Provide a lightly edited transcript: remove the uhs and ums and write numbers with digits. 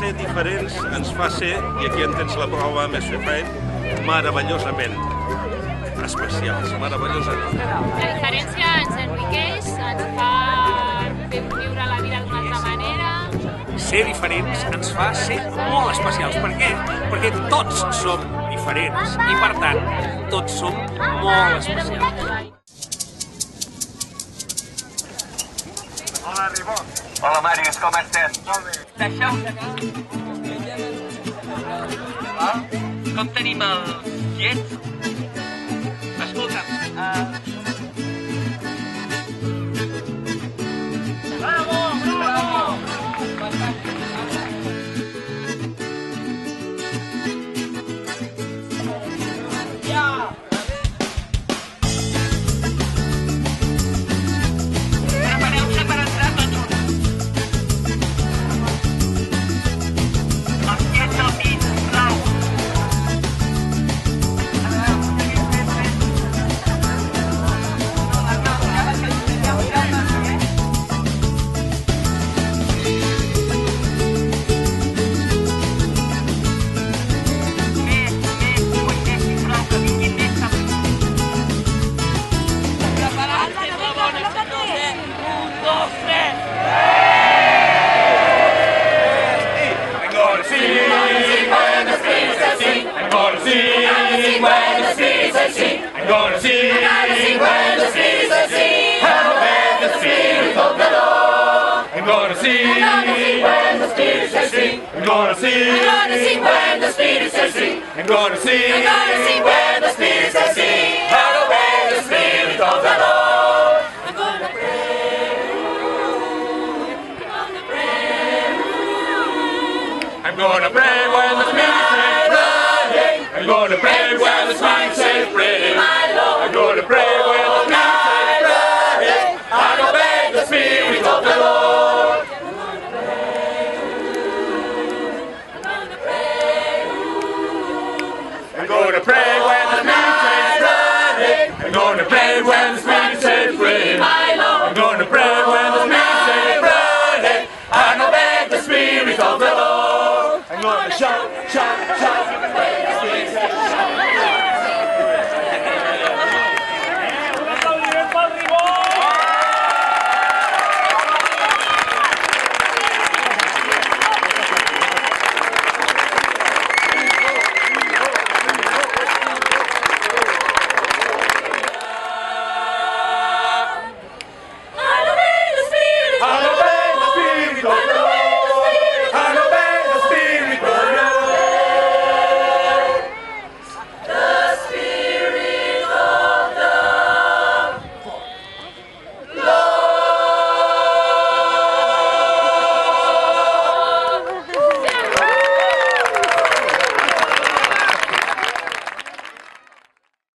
ser diferents ens fa ser, i aquí en tens la prova més fefaent, meravellosament especials, meravellosament. La diferència ens enriqueix, ens fa viure la vida d'una altra manera. Ser diferents ens fa ser molt especials. Per què? Perquè tots som diferents i, per tant, tots som molt especials. Hola, Ribó. Hola, Màrius, com estem? Molt bé. Deixeu-nos com tenim els llets? Escolta'm, Bravo, bravo! prepareu-se per entrar tots junts. Els llets al mig, prou. I'm gonna pray.